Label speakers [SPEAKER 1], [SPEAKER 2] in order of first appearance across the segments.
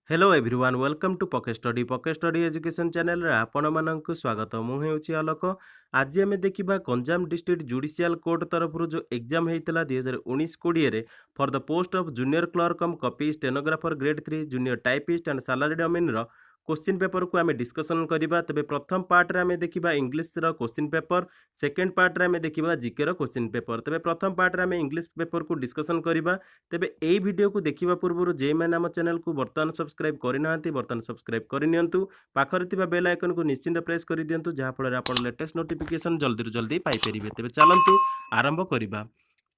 [SPEAKER 1] Hello everyone welcome to Pocket Study Education channel रे आपण मानक स्वागत मु हेउची आलोक। आज आम देखा गंजाम डिस्ट्रिक्ट जुडिशियल कोर्ट तरफ जो एग्जाम होता 2019-20 रे for the post of junior clerk cum copy stenographer grade 3 junior typist and salary domain रो क्वेश्चन पेपर को आम डिस्कसन करबा। तबे प्रथम पार्ट रे आम देखा इंग्लिश रो क्वेश्चन पेपर, सेकेंड पार्ट रे आम देखा जीके रो क्वेश्चन पेपर। तबे प्रथम पार्ट रे आम इंग्लिश पेपर को डिस्कसन करबा। तेबे एई वीडियो को देखिबा पूर्व जे मैंने आम चैनल को बर्तमान सब्सक्राइब करना बर्तमान सब्सक्राइब करनियंतु, पाखरे थिबा बेल आइकन को निश्चिंत प्रेस कर दियंतु जहाँ फल आपन लेटेस्ट नोटिफिकेशन जल्दी जल्दी पाई परिबे। तेबे चलंतु आरंभ करबा।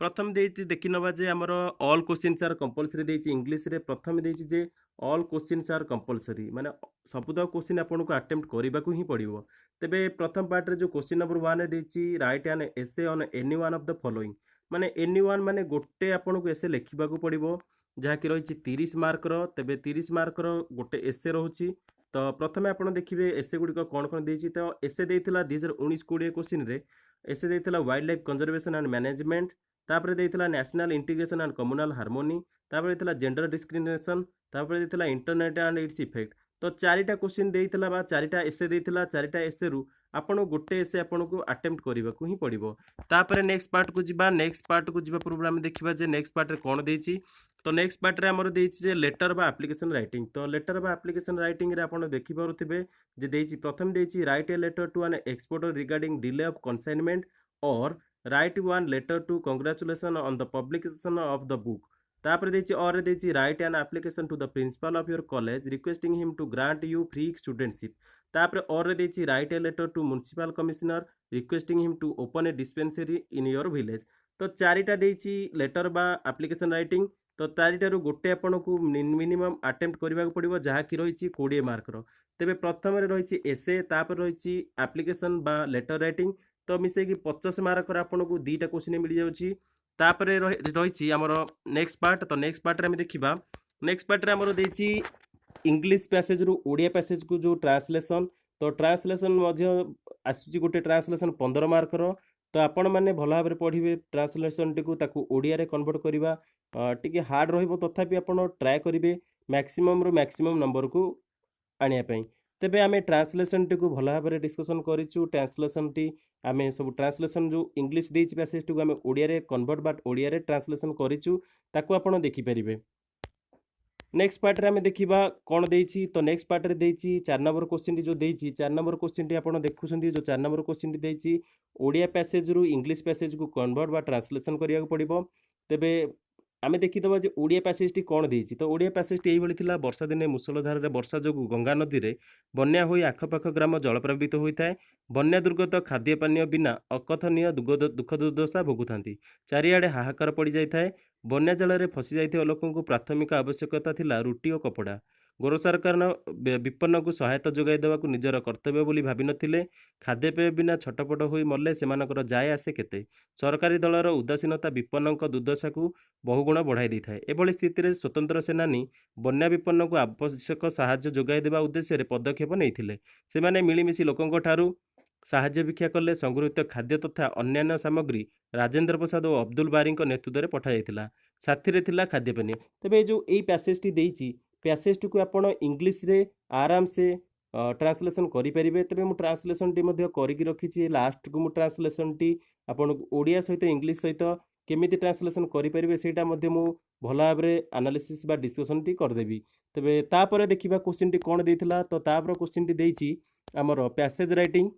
[SPEAKER 1] प्रथम देइति देखि नबा जे हमर ऑल क्वेश्चंस आर कंपलसरी देइछि इंग्लिश रे। प्रथम देइछि जे ऑल क्वेश्चंस आर कंपलसरी माने सबुदा क्वेश्चन आपन को अटेम्प्ट करबा को ही पड़िबो। तेबे प्रथम पार्ट रे जो क्वेश्चन नंबर 1 रे देइछि write an essay on any one of the following, माने एनी वन माने गोटे आपन को एसे लिखिबा को पड़िबो जहाँ कि रही 30 मार्क रो। तेबे 30 मार्क रो गोटे एसे रहउछि। तो प्रथमे आपण देखिबे एसे गुडी को कोन कोन देइछि। तो एसे देइथिला 2019-20 क्वेश्चन रे एसे देइथिला wildlife conservation and management, तापर देइथिला national integration and communal harmony, तापर देइथिला जेंडर डिस्क्रिमिनेशन, तापर देइथिला इंटरनेट एंड इट्स इफेक्ट। तो चारिटा क्वेश्चन देइथिला बा चारिटा एसे देइथिला। चारिटा एसे रु आपण गोटे एसे आपण को अटेम्प्ट करबा को ही पड़िबो। तापर नेक्स्ट पार्ट को जिबा। नेक्स्ट पार्ट को जिबा पूर्व हम देखिबा जे नेक्स्ट पार्ट रे कोन देइछि। तो नेक्स्ट पार्ट रे हमर देइछि जे लेटर बा एप्लिकेशन राइटिंग। तो लेटर बा एप्लिकेशन राइटिंग रे आपण देखि पारुथिबे जे देइछि प्रथम देइछि write a letter to an exporter regarding delay of consignment और write one letter to congratulation on the publication of the book. तापर देइछि और देइछि write an application to the principal of your college requesting him to grant you free studentship. तापर और देइछि write a letter to municipal commissioner requesting him to open a dispensary in your village. तो चारिटा देइछि letter बा application writing. तो चारिटारू गोटे आपन को मिनिमम अटेम्प्ट करबा पड़िबो जहाँ कि रही 20 मार्क रो। तेबे प्रथम रही एसे, तापर रही एप्लिकेशन बा लेटर राइटिंग। तो मिसेकी 50 मार्क आपन को दीटा क्वेश्चन मिल जाउछि। तापर रही हमर नेक्स्ट पार्ट। तो नेक्स्ट पार्ट रे हम देखिबा। नेक्स्ट पार्ट रे हमर देछि इंग्लिश पैसेज रु ओडिया पैसेज को जो ट्रांसलेशन। तो ट्रांसलेशन मध्य आसुछि गोटे ट्रांसलेशन 15 मार्क रो। तो आपण माने भला भाबरे पढिबे ट्रांसलेशन टिकु ताकू ओडिया रे कन्वर्ट करिबा टिके हार्ड रहिबो। तथापि आपण ट्राई करिबे मैक्सिमम रो मैक्सिमम नंबर को आनिया पई। तेबे आमे ट्रांसलेशन टिकु भला भाबरे डिस्कशन करिछु। ट्रांसलेशन टी आमे सब ट्रांसलेशन जो इंग्लिश देछि पैसेज टिकु आमे ओडिया रे कन्वर्ट बाट ओडिया रे ट्रांसलेशन करिछु, ताकू आपण देखि परिबे। नेक्स्ट पार्ट रे आमे देखिबा कोन देछि। तो नेक्स्ट पार्ट रे देछि 4 नंबर क्वेश्चन टी जो देछि 4 नंबर क्वेश्चन टी आपण देखुछन्ती जो 4 नंबर क्वेश्चन टी देछि ओडिया पैसेज रु इंग्लिश पैसेज को कन्वर्ट बा ट्रांसलेशन करिया को पड़िबो। तेबे आमे देखिदबा जे ओडिया पैसेज टी कोन देछि। तो ओडिया पैसेज टी एई भली थिला वर्षा दिने मुसलधार रे वर्षा जोगु गंगा नदी रे बन्या होई आखपाख ग्राम जलप्रभावित होइताय। बन्या दुर्गत खाद्य पानीय बिना अकथनीय दुख दुर्दशा भोगुथांती। चारिआडे हाहाकार पड़ी जाइथाय। बन्या जल फसी जाइथिबा लोकंकु प्राथमिक आवश्यकता थिला रुटी और कपड़ा। गोर सरकार विपन्न को सहायता जोगाई देवाकू निजर कर्तव्य बोली भाबी नथिले। खाद्यपेय बिना छटपट होई मल्ले सेमानकर जाय आसे केते। सरकारी दलर उदासीनता विपन्नक दुर्दशा को बहुगुण बढ़ाई देइथाय। एभली स्थिति स्वतंत्र सेनानी बन्या विपन्न को आवश्यक साहाय्य जोगाई देवा उद्देश्य पदक्षेप नैथिले। सेमाने मिलिमिशि लोकंक ठारू साहाय्य भिक्षा कले। संगृहीत खाद्य तथा अन्यान्य सामग्री राजेंद्र प्रसाद और अब्दुल बारी नेतृत्व में पठाई साथी थिला खाद्य पानी। तेबे जो यही पैसेज टी देइछि पैसेज टी को आपण इंग्लिश रे आराम से ट्रांसलेशन करि परिबे। तबे मु ट्रांसलेशन टी मध्ये करिकि रखिछि। लास्ट को मु ट्रांसलेशन टी आपण ओडिया सहित इंग्लिश सहित केमिति ट्रांसलेशन करि परिबे सेटा मध्ये मु भला भाबरे एनालिसिस बा डिस्कशन टी कर देबी। तबे तापर देखिबा क्वेश्चन टी कोन देइथिला। तो तापर क्वेश्चन टी देइछि हमर पैसेज राइटिंग।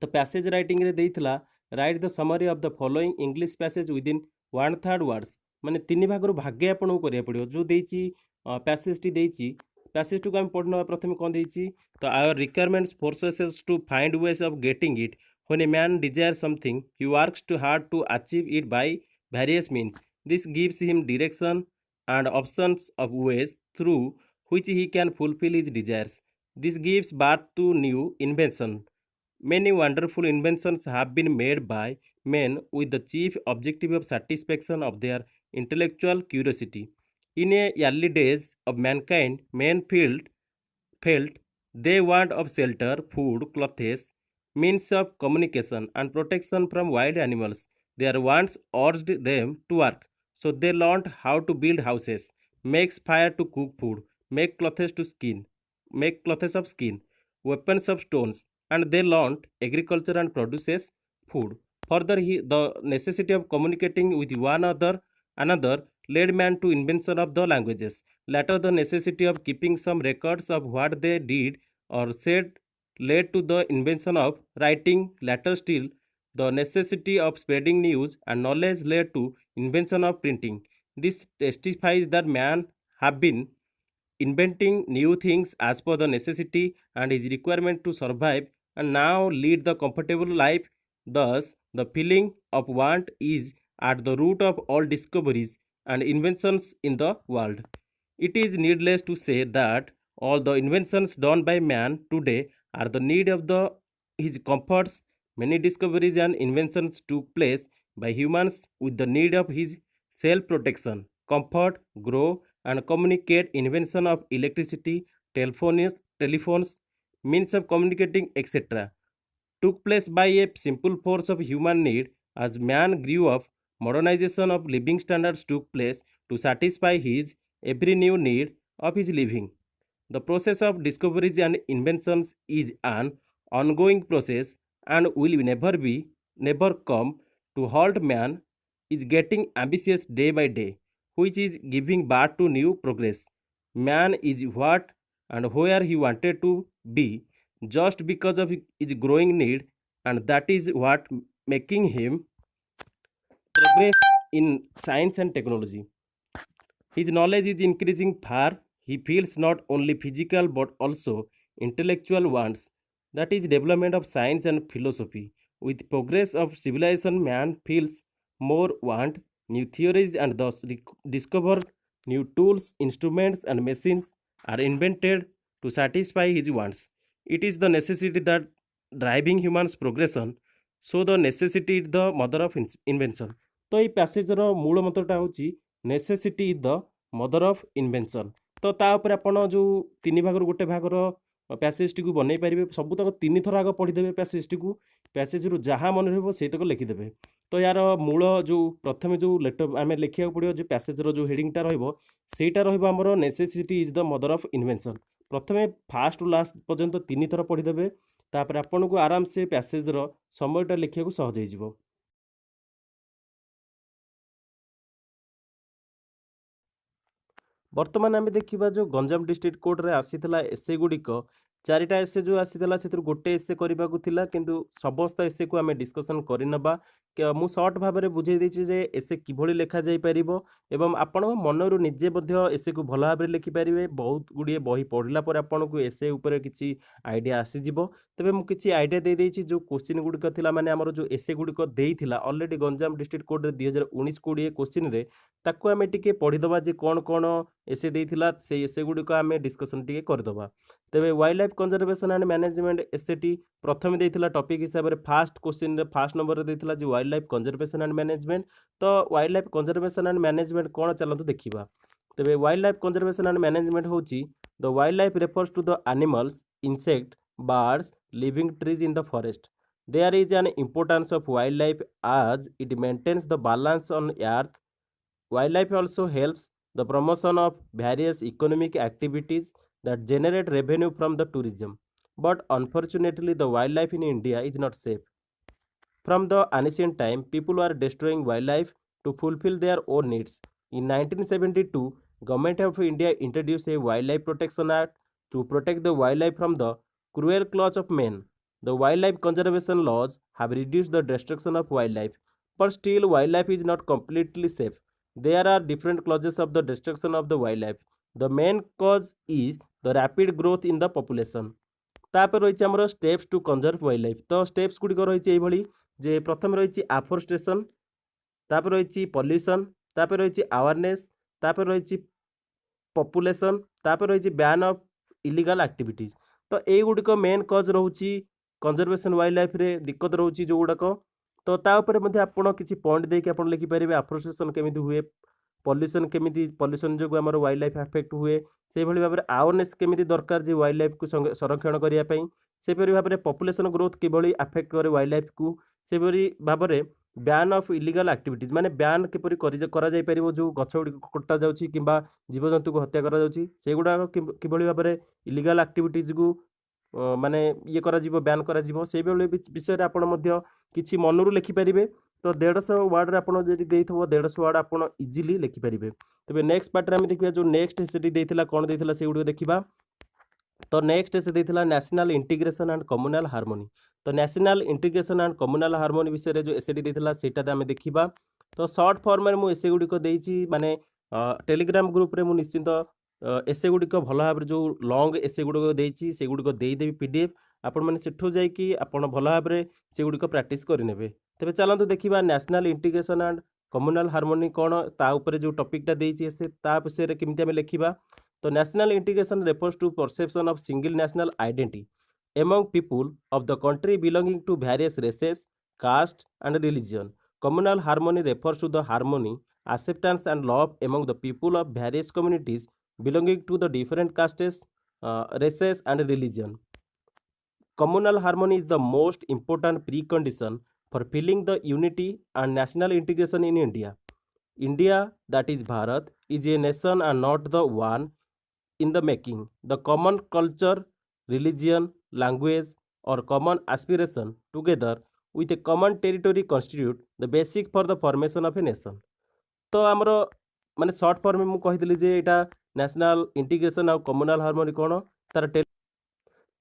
[SPEAKER 1] तो पैसेज राइटिंग रे देइथिला write the summary of the following English passage within 1/3 words, माने 3 भागरु भागे आपन करिया पड़ियो। जो देइछि पैसेज टी देइछि पैसेज टू को हम पढ़ना प्रथम कोन देइछि। तो our requirements forces us to find ways of getting it. When a man desire something he works too hard to achieve it by various means. This gives him direction and options of ways through which he can fulfill his desires. This gives birth to new invention. Many wonderful inventions have been made by men with the chief objective of satisfaction of their intellectual curiosity. In the early days of mankind, men felt they want of shelter, food, clothes, means of communication, and protection from wild animals. Their wants urged them to work, so they learned how to build houses, make fire to cook food, make clothes of skin, weapons of stones, and they learnt agriculture and produces food. Further, the necessity of communicating with another led man to invention of the languages. Later, the necessity of keeping some records of what they did or said led to the invention of writing. Later still, the necessity of spreading news and knowledge led to invention of printing. This testifies that man have been inventing new things as per the necessity and his requirement to survive and now lead the comfortable life. Thus, the feeling of want is at the root of all discoveries and inventions in the world. It is needless to say that all the inventions done by man today are the need of his comforts. Many discoveries and inventions took place by humans with the need of his self protection, comfort, grow, and communicate. Invention of electricity, telephones, means of communicating, etc., took place by a simple force of human need. As man grew up, modernization of living standards took place to satisfy his every new need of his living. The process of discoveries and inventions is an ongoing process and will never come to halt. Man is getting ambitious day by day, which is giving birth to new progress. Man is what and where he wanted to be just because of his growing need, and that is what making him progress in science and technology. His knowledge is increasing far. He feels not only physical but also intellectual wants. That is development of science and philosophy. With progress of civilization, man feels more want, new theories and thus discovered new tools, instruments and machines are invented to satisfy his wants. It is the necessity that driving humans progression. So the necessity is the mother of invention. तो ये passenger मूल मंत्रटा ହେଉଛି necessity is the mother of invention. ତ ତା ଉପରେ ଆପଣ ଯେଉଁ ତିନି ଭାଗରୁ ଗୋଟେ ଭାଗର ପ୍ୟାସେଜଟିକୁ ବନେଇ ପାରିବେ। ସବୁତକ ତିନିଥର ଆଗ ପଢ଼ିଦେବେ ପ୍ୟାସେଜଟିକୁ, ପ୍ୟାସେଜରୁ ଯାହା ମନେ ରହିବ ସେଇତକ ଲେଖିଦେବେ। ତ ୟାର ମୂଳ ଯେଉଁ ପ୍ରଥମେ ଯେଉଁ ଲେଟର ଆମେ ଲେଖିବାକୁ ପଡ଼ିବ, ଯେଉଁ ପ୍ୟାସେଜର ଯେଉଁ ହେଡ଼ିଂଟା ରହିବ ସେଇଟା ରହିବ ଆମର necessity is the mother of invention. ପ୍ରଥମେ ଫାଷ୍ଟରୁ ଲାଷ୍ଟ ପର୍ଯ୍ୟନ୍ତ ତିନିଥର ପଢ଼ିଦେବେ, ତାପରେ ଆପଣଙ୍କୁ ଆରାମସେ ପ୍ୟାସେଜର ସମୟଟା ଲେଖିବାକୁ ସହଜ ହେଇଯିବ। ବର୍ତ୍ତମାନ ଆମେ ଦେଖିବା ଯେଉଁ ଗଞ୍ଜାମ ଡିଷ୍ଟ୍ରିକ୍ଟ କୋର୍ଟରେ ଆସିଥିଲା ଏସେ ଗୁଡ଼ିକ, ଚାରିଟା ଏସେ ଯେଉଁ ଆସିଥିଲା ସେଥିରୁ ଗୋଟେ ଏସେ କରିବାକୁ ଥିଲା, କିନ୍ତୁ ସମସ୍ତ ଏସେକୁ ଆମେ ଡିସ୍କସନ୍ କରିନେବା। ମୁଁ ସର୍ଟ ଭାବରେ ବୁଝେଇ ଦେଇଛି ଯେ ଏସେ କିଭଳି ଲେଖାଯାଇପାରିବ ଏବଂ ଆପଣଙ୍କ ମନରୁ ନିଜେ ମଧ୍ୟ ଏସେକୁ ଭଲ ଭାବରେ ଲେଖିପାରିବେ। ବହୁତ ଗୁଡ଼ିଏ ବହି ପଢ଼ିଲା ପରେ ଆପଣଙ୍କୁ ଏସେ ଉପରେ କିଛି ଆଇଡ଼ିଆ ଆସିଯିବ। ତେବେ ମୁଁ କିଛି ଆଇଡ଼ିଆ ଦେଇଦେଇଛି। ଯେଉଁ କୋଶ୍ଚିନ୍ ଗୁଡ଼ିକ ଥିଲା, ମାନେ ଆମର ଯେଉଁ ଏସେ ଗୁଡ଼ିକ ଦେଇଥିଲା ଅଲରେଡ଼ି ଗଞ୍ଜାମ ଡିଷ୍ଟ୍ରିକ୍ଟ କୋର୍ଟରେ 2019-20 କୋଶ୍ଚିନ୍ରେ, ତାକୁ ଆମେ ଟିକେ ପଢ଼ିଦେବା ଯେ କ'ଣ କ'ଣ ଏସେ ଦେଇଥିଲା, ସେଇ ଏସେ ଗୁଡ଼ିକ ଆମେ ଡିସ୍କସନ୍ ଟିକେ କରିଦେବା। ତେବେ wildlife conservation and management ଏସେଟି ପ୍ରଥମେ ଦେଇଥିଲା ଟପିକ୍ ହିସାବରେ ଫାଷ୍ଟ କୋଶ୍ଚିନ୍ରେ ଫାଷ୍ଟ ନମ୍ବରରେ ଦେଇଥିଲା ଯେ wildlife conservation and management. ତ wildlife conservation and management କ'ଣ, ଚାଲନ୍ତୁ ଦେଖିବା। ତେବେ wildlife conservation and management ହେଉଛି the wildlife refers to the animals, insect, birds, living trees in the forest. There is an importance of wildlife as it maintains the balance on earth. Wildlife also helps the promotion of various economic activities that generate revenue from the tourism. But unfortunately, the wildlife in India is not safe. From the ancient time, people were destroying wildlife to fulfill their own needs. In 1972, Government of India introduced a Wildlife Protection Act to protect the wildlife from the cruel claws of men. The wildlife conservation laws have reduced the destruction of wildlife, but still wildlife is not completely safe. There are different causes of the destruction of the wildlife. The main cause is the rapid growth in the population. तापर रही आमर steps to conserve wildlife. तो steps गुड़िक रही जे प्रथम रही आफोरेस्टेशन, तापर रही पॉल्यूशन, तापर रही अवेयरनेस, तापर रही पॉपुलेशन, तापर रही बैन ऑफ इलीगल एक्टिविटीज। तो ये गुड़िक मेन कज रोची कंजर्वेशन वाइल्ड लाइफ रे दिक्कत रोची जो गुड़ाक। तो तापर आपड़ किसी पॉइंट देके आप लिखिपारे आफोरेस्टेशन केमी हुए, पॉल्यूशन केमी, पॉल्यूशन जो आम वाइल्ड लाइफ अफेक्ट हुए, से भाई भाव में अवेयरनेस केमी दरकार जे वाइल्ड लाइफ को संरक्षण करने, से भाव में पॉपुलेशन ग्रोथ किभली अफेक्ट करे वाइल्ड लाइफ को, से भाव में ବ୍ୟାନ୍ ଅଫ୍ ଇଲିଗାଲ୍ ଆକ୍ଟିଭିଟିଜ୍ ମାନେ ବ୍ୟାନ୍ କିପରି କରାଯାଇ ପାରିବ ଯେଉଁ ଗଛ ଗୁଡ଼ିକ କଟାଯାଉଛି କିମ୍ବା ଜୀବଜନ୍ତୁକୁ ହତ୍ୟା କରାଯାଉଛି ସେଗୁଡ଼ାକ କିଭଳି ଭାବରେ ଇଲିଗାଲ୍ ଆକ୍ଟିଭିଟିଜ୍କୁ ମାନେ ଇଏ କରାଯିବ ବ୍ୟାନ୍ କରାଯିବ ସେଇଭଳି ବିଷୟରେ ଆପଣ ମଧ୍ୟ କିଛି ମନରୁ ଲେଖିପାରିବେ। ତ 150 ୱାର୍ଡ଼ରେ ଆପଣ ଯଦି ଦେଇଥିବ 150 ୱାର୍ଡ଼ ଆପଣ ଇଜିଲି ଲେଖିପାରିବେ। ତେବେ ନେକ୍ସଟ ପାର୍ଟରେ ଆମେ ଦେଖିବା ଯେଉଁ ନେକ୍ସଟ ସେଠି ଦେଇଥିଲା କ'ଣ ଦେଇଥିଲା ସେଗୁଡ଼ିକ ଦେଖିବା। ତ ନେକ୍ସଟ ସେ ଦେଇଥିଲା national integration and communal harmony. ତ national integration and communal harmony ବିଷୟରେ ଯେଉଁ ଏସେଟି ଦେଇଥିଲା ସେଇଟା ଆମେ ଦେଖିବା। ତ ସର୍ଟ ଫର୍ମରେ ମୁଁ ଏସେ ଗୁଡ଼ିକ ଦେଇଛି ମାନେ ଟେଲିଗ୍ରାମ ଗ୍ରୁପରେ ମୁଁ ନିଶ୍ଚିନ୍ତ ଏସେ ଗୁଡ଼ିକ ଭଲ ଭାବରେ ଯେଉଁ ଲଙ୍ଗ ଏସେ ଗୁଡ଼ିକ ଦେଇଛି ସେଗୁଡ଼ିକ ଦେଇଦେବି PDF ଆପଣମାନେ ସେଠୁ ଯାଇକି ଆପଣ ଭଲ ଭାବରେ ସେଗୁଡ଼ିକ ପ୍ରାକ୍ଟିସ୍ କରିନେବେ। ତେବେ ଚାଲନ୍ତୁ ଦେଖିବା national integration and communal harmony କ'ଣ ତା ଉପରେ ଯେଉଁ ଟପିକଟା ଦେଇଛି ସେ ତା ବିଷୟରେ କେମିତି ଆମେ ଲେଖିବା। ତ national integration refers to perception of single national identity among people of the country belonging to various races, caste and religion. Communal harmony refers to the harmony, acceptance and love among the people of various communities belonging to the different castes, races and religion. Communal harmony is the most important precondition for feeling the unity and national integration in India. India, that is Bharat, is a nation and not the one in the making. The common culture, religion, language, or common aspiration together with a common territory constitute the basic for the formation of a nation. तो आमर माने shirt form में कही जे यहाँ national integration आ कम्युनाल harmony कौन तार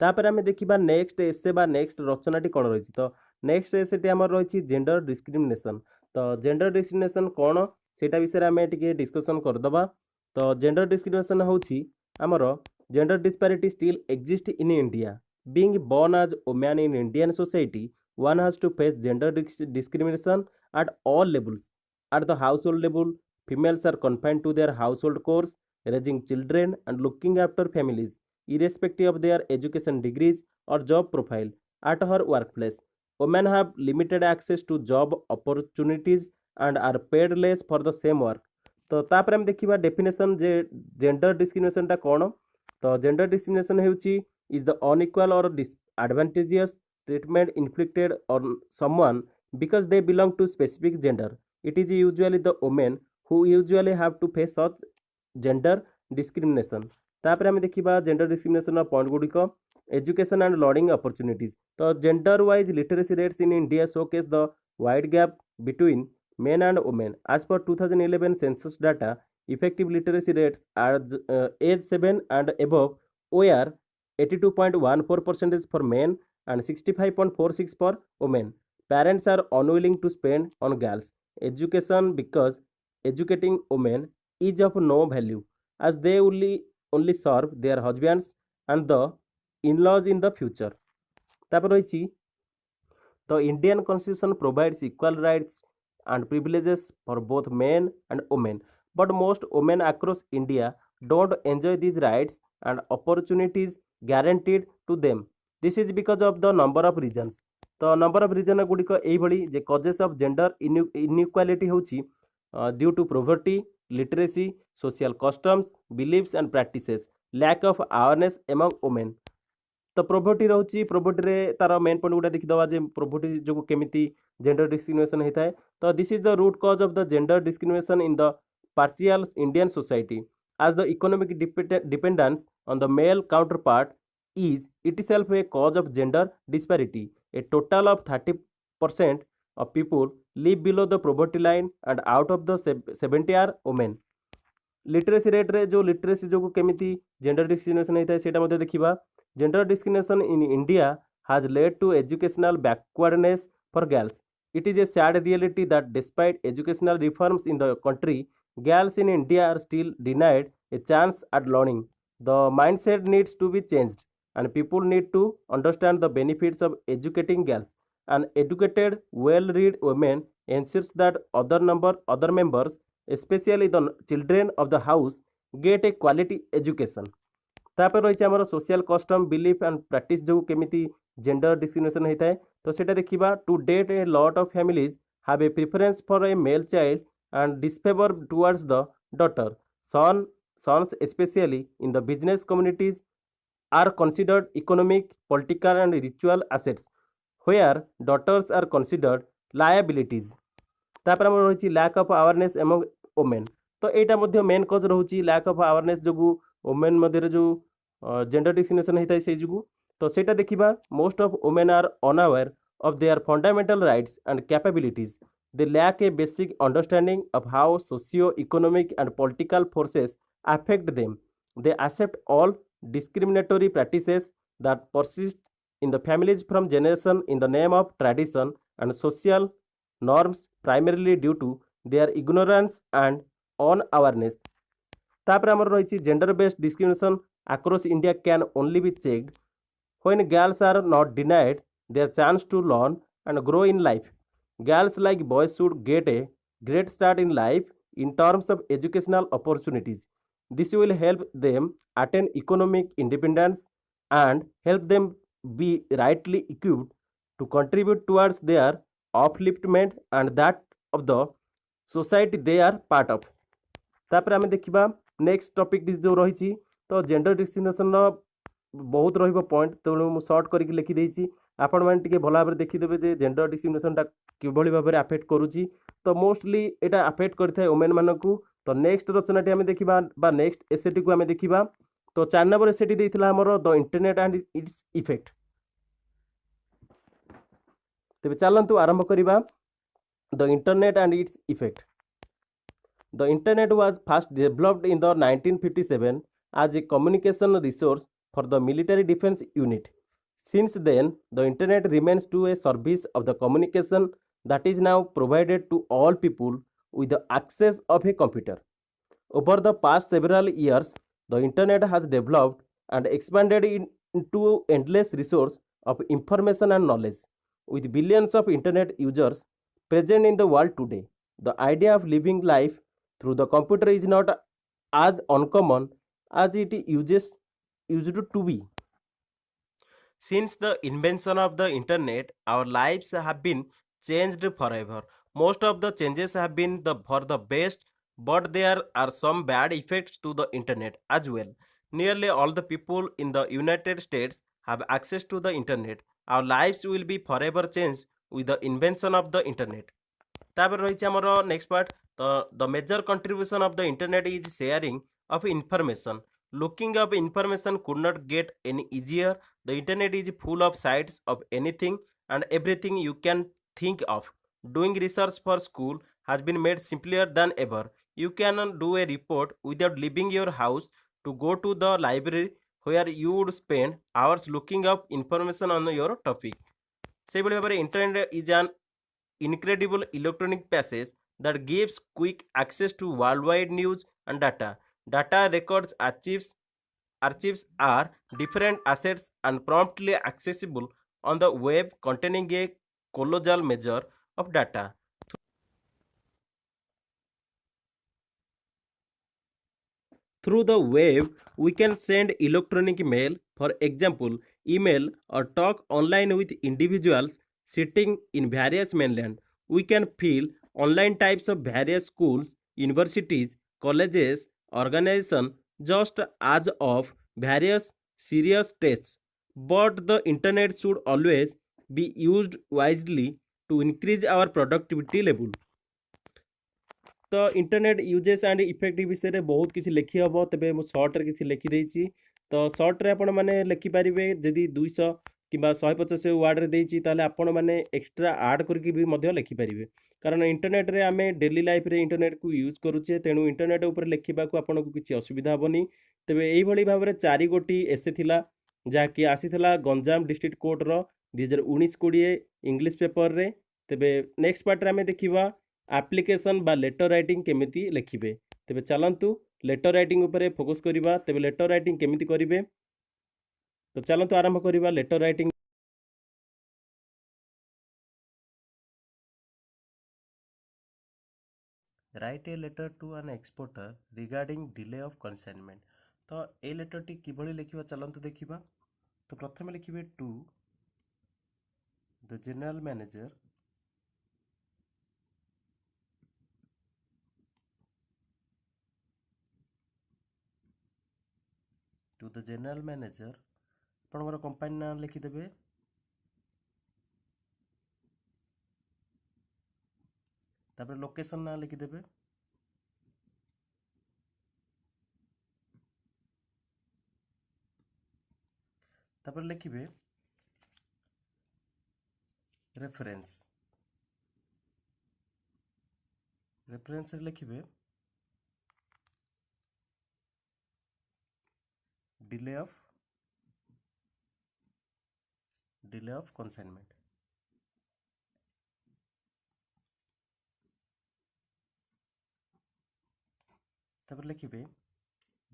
[SPEAKER 1] तापर आम देखा नेक्स्ट एसे बा नेक्स्ट रचनाटी कौन रही। तो नेक्स्ट एसेटी आम रही जेंडर डिस्क्रिमिनेशन। तो जेंडर डिस्क्रिमिनेशन कौन सेटा विषय आम टे डिस्कसन करदे। तो जेंडर डिस्क्रिमिनेशन हूँ आमर gender disparity still exist in India. Being born as women in Indian society one has to face gender discrimination at all levels. At the household level, females are confined to their household chores, raising children and looking after families, irrespective of their education degrees or job profile. At her workplace, women have limited access to job opportunities and are paid less for the same work. तो तापर हम देखिबा definition जे gender discrimination टा कोन। तो gender discrimination हेउची is the unequal or disadvantageous treatment inflicted on someone because they belong to specific gender. It is usually the women who usually have to face such gender discrimination. तापर हम देखिबा gender discrimination point गुडिक education and learning opportunities. तो gender wise literacy rates in India showcase the wide gap between men and women. As per 2011 census data, effective literacy rates as age 7 and above were 82.14% for men and 65.46 for women. Parents are unwilling to spend on girls' education because educating women is of no value as they only serve their husbands and the in-laws in the future. तापर रही तो Indian Constitution provides equal rights and privileges for both men and women, but most women across India don't enjoy these rights and opportunities guaranteed to them. This is because of the number of reasons. तो number of reason गुड़िक यही जे causes of gender inequality होची due to poverty, literacy, social customs, beliefs and practices, lack of awareness among women. तो प्रोभर्टी रोची प्रोभर्टी रे तार main point गुड़ा देखीदवा जे प्रोभर्टी जो केमिति gender discrimination होता है। तो this is the root cause of the gender discrimination in the partial Indian society as the economic dependence on the male counterpart is itself a cause of gender disparity. A total of 30% of people live below the poverty line and out of the 70 are women. Literacy rate रे जो literacy जो केमिति gender discrimination होता है सेटा मध्ये देखिबा। Gender discrimination in India has led to educational backwardness for girls. It is a sad reality that despite educational reforms in the country, girls in India are still denied a chance at learning. The mindset needs to be changed and people need to understand the benefits of educating girls. An educated, well-read woman ensures that other members, especially the children of the house, get a quality education. तापर रही आमर social custom belief and practice जो केमिति gender discrimination होता है। तो सेटा देखिबा to date a lot of families have a preference for a male child and disfavour towards the daughter sons especially in the business communities are considered economic, political and ritual assets where daughters are considered liabilities. तापर आम रही lack of awareness among women. तो यहाँ मध्य main cause रोचे lack of awareness जो women मध्य जो जेंडर डिस्क्रिमिनेशन होता है से जो तो सेटा देखिबा most of women are unaware of their fundamental rights and capabilities. They lack a basic understanding of how socio-economic and political forces affect them. They accept all discriminatory practices that persist in the families from generation in the name of tradition and social norms primarily due to their ignorance and unawareness. तापर आमर रही gender based discrimination across India can only be checked when girls are not denied their chance to learn and grow in life. Girls like boys should get a great start in life in terms of educational opportunities. This will help them attain economic independence and help them be rightly equipped to contribute towards their upliftment and that of the society they are part of. तापर आम देखा next topic जो रही तो gender discrimination बहुत रही point तेणु मुझे सर्ट करके लिखिदेसी आपण मैंने टे भल भाव देखीदेवे जे जेंडर डिस्क्रिमिनेशनटा किभली भाव में आफेक्ट करुच्ची तो मोस्टली यहाँ आफेक्ट करता है वोमेन मानक। तो नेक्स्ट रचनाटी आम देखा नेक्स्ट एसेटी को आम देखा तो 4 नंबर एसेटी देता आमर the internet and its effect. तेज चलतु आरंभ करवा the internet and its effect. The internet was first developed in the 1957 as a communication resource for the military defense unit. Since then, the internet remains to a service of the communication that is now provided to all people with the access of a computer. Over the past several years, the internet has developed and expanded into endless resource of information and knowledge. With billions of internet users present in the world today, the idea of living life through the computer is not as uncommon as it used to be. Since the invention of the internet, our lives have been changed forever. Most of the changes have been for the best, but there are some bad effects to the internet as well. Nearly all the people in the United States have access to the internet. Our lives will be forever changed with the invention of the internet. तापर रही आमर next part तो the major contribution of the internet is sharing of information. Looking up information could not get any easier. The internet is full of sites of anything and everything you can think of. Doing research for school has been made simplier than ever. You can do a report without leaving your house to go to the library where you would spend hours looking up information on your topic. से भाव में internet is an incredible electronic passage that gives quick access to worldwide news and data. Data records archives are different assets and promptly accessible on the web containing a colossal measure of data. Through the web, we can send electronic mail, for example, email, or talk online with individuals sitting in various mainland. We can fill online types of various schools, universities, colleges, organizations, just as of various serious tests. But the internet should always be used wisely to increase our productivity level. तो internet uses and effect विषय में बहुत किसी लिखी हम तेज मुझे सर्ट्रे किसी लिखिदेसी। तो सर्ट्रे आपण मैंने लिखिपारे जदि 200 कि 150 वार्ड देती आपण मैंने एक्सट्रा आड करके भी लिखिपारे कारण इंटरनेट रे आम डेली लाइफ रे इंटरनेट को यूज करुचे तेणु इंटरनेट उपर लिखा आपन को किसी असुविधा हेनी। तेज यही भाव में 4 गोटी एसे थिला जहाँकि आसीला गंजाम डिस्ट्रिक्ट कोर्टर 2019-20 इंग्लिश पेपर रे। तेबे नेक्स्ट पार्ट रे आम देखा एप्लिकेशन बा लेटर राइटिंग केमिति लिखिबे। तेबे चलंतु लेटर राइटिंग उपरे फोकस करिबा। तेबे लेटर राइटिंग केमिति करिबे तो चलंतु आरंभ करिबा letter writing. Write a letter to an exporter regarding delay of consignment. तो ए लेटर टी किभली लिखिबा चलंतु देखिबा। तो प्रथमे लिखिबे to the general manager to the general manager आपंकर कंपानी ना लिखिदेवे। तापर लोकेशन ना लिखिदेवे तापर लिखिबे रेफरेंस रेफरेंस रे लिखिबे डिले ऑफ कंसाइनमेंट तापर लिखिबे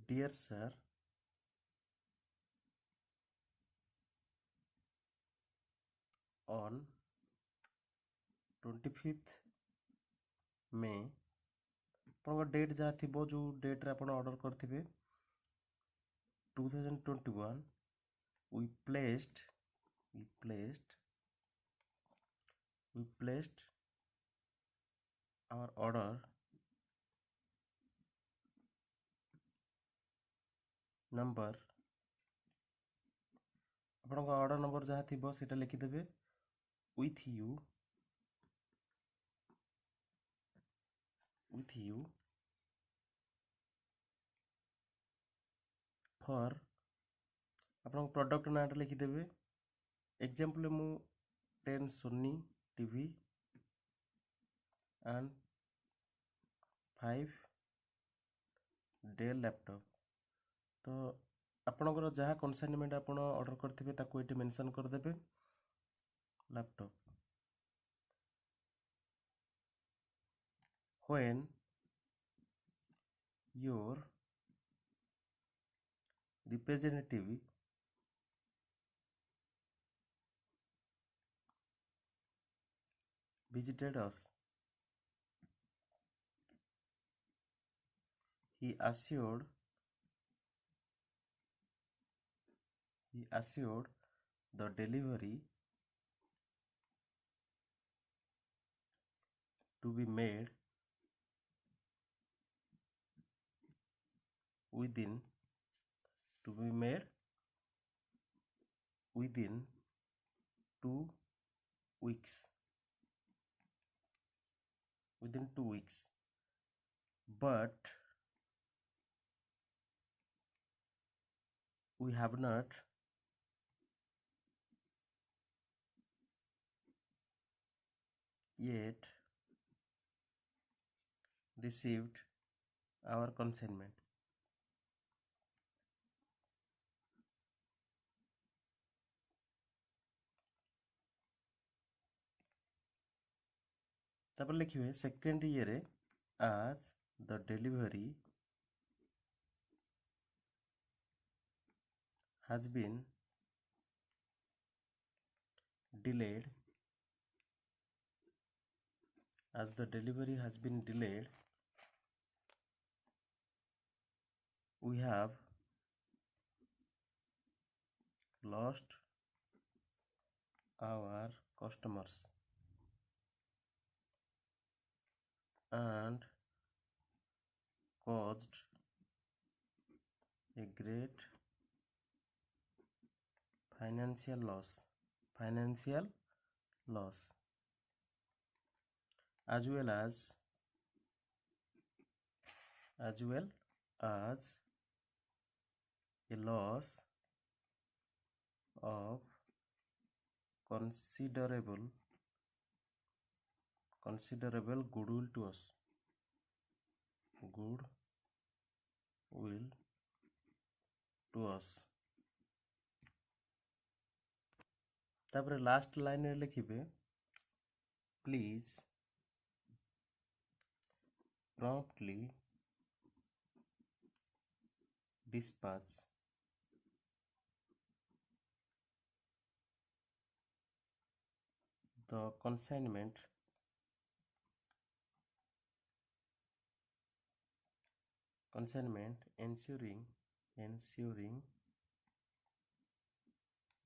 [SPEAKER 1] dear sir on 25th May आपन डेट जहाँ थी जो डेट रे आपन ऑर्डर करथिबे 2021 we placed our order number आपन ऑर्डर नंबर जहाँ थी सेटा लिखिदेवे with you for आपन प्रोडक्ट नाटा लिखिदेवे एग्जांपल मु 10 Sony TV and 5 Dell laptop तो आपनकर जहाँ कंसाइनमेंट आपन ऑर्डर करथिबे ताको एटी मेंशन कर देबे laptop when your representative visited us he assured the delivery to be made within 2 weeks but we have not yet received our consignment तापर लिखिए second year as the delivery has been delayed we have lost our customers and caused a great financial loss as well as a loss of considerable goodwill to us तापर last line रे लिखिबे please promptly dispatch the consignment ensuring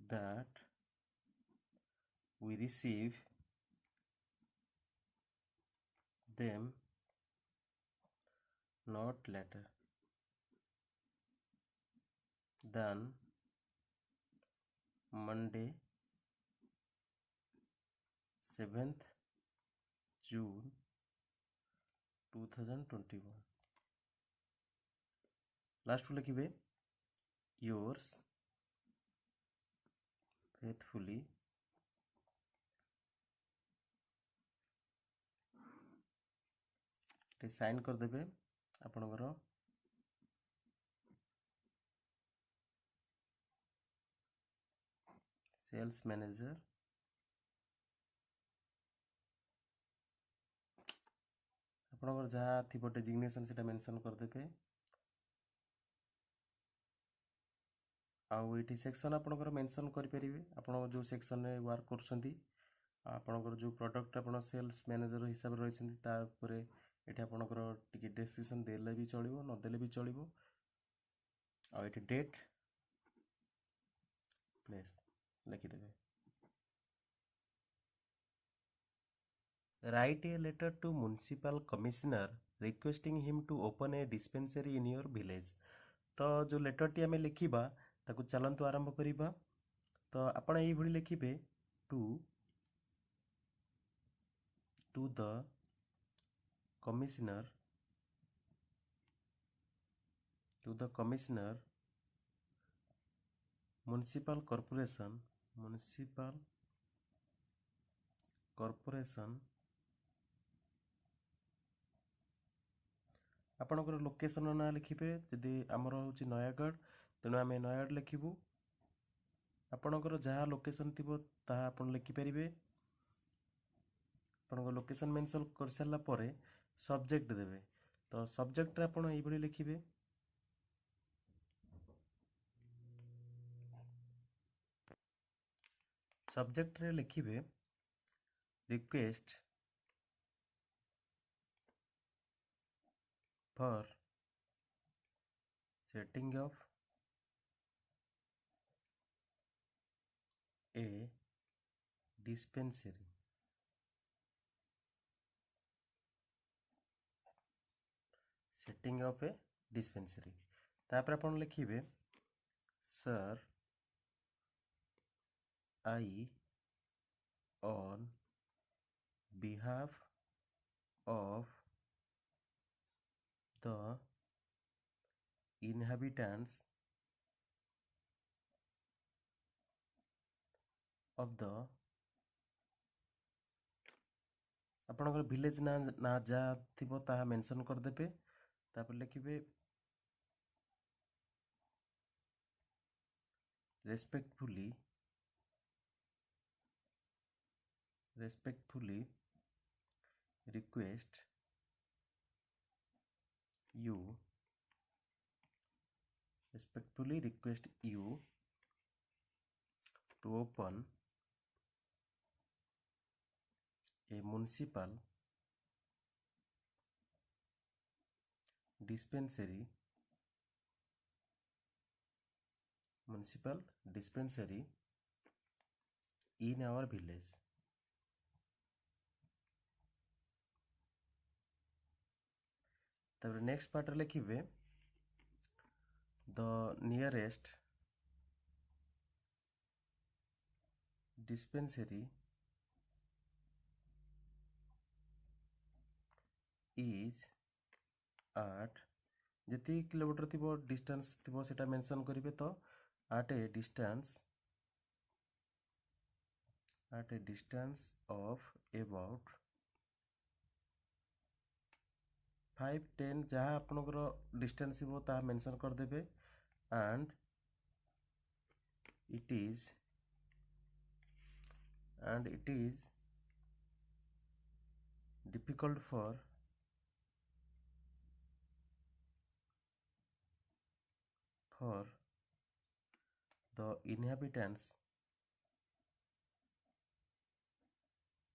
[SPEAKER 1] that we receive them not later than Monday 7th June 2021 last लिखिए yours faithfully sign करदे आपणकर sales manager आपणकर जहाँ थी designation से mention करदे आउ ये सेक्शन आपणकर मेंशन करें आप जो सेक्शन में वर्क कर आपणकर जो प्रोडक्ट आप सेल्स मैनेजर हिसाब से रही ये आपणकर टी डिस्क्रिप्शन देले भी चलो नदेले भी चलो आ डेट प्लेस लिखिदेवे write a letter to municipal commissioner requesting him to open a dispensary in your village तो जो लेटर टी आम लिखा ताकू चलतु आरंभ करवा तो आपण ये लिखिए to the commissioner municipal corporation आपणकर लोकेशन ना लिखिए जदि आमर हूँ नयागढ़ तेणु आम नयागढ़ लिखू आपणकर जहाँ लोकेशन थी आप लिखिपारे आपन लोकेशन मेंशन कर सारा पर सब्जेक्ट देवे तो सब्जेक्ट रे आपन ये लिखिए सब्जेक्ट रे लिखिए request for setting of A dispensary setting of A dispensary तापर आपन लिखिए sir I on behalf of the inhabitants of the आपणकर विलेज ना जहाँ थी ताहा मेंशन करदे तापर लिखिए respectfully request you to open a municipal dispensary in our village तब नेक्स्ट पार्ट लिखिए the nearest dispensary is at जी किलोमीटर थी डिस्टेंस थी से मेंशन करेंगे तो at a distance of about 5-10 जहाँ आपनकर डिस्टेंस हो ता मेंशन करदे and it is difficult for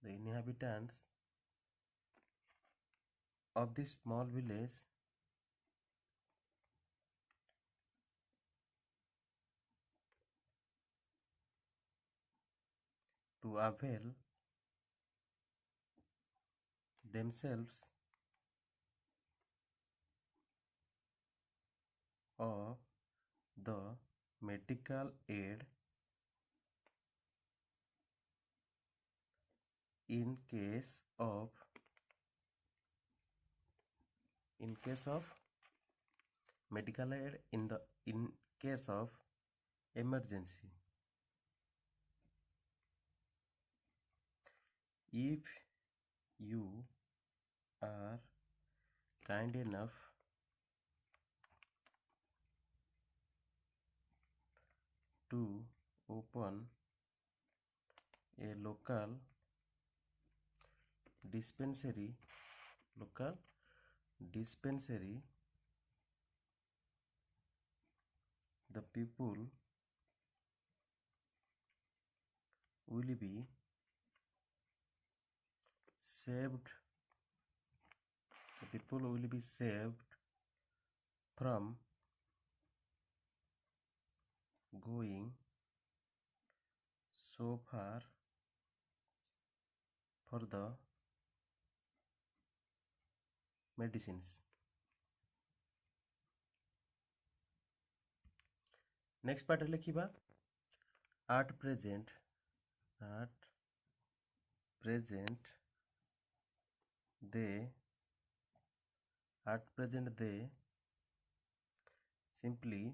[SPEAKER 1] the inhabitants of this small village to avail themselves of the medical aid in case of in case of medical aid, in case of emergency. If you are kind enough to open a local dispensary, the people will be saved from going so far for the medicines. Next part लिखिबा at present they simply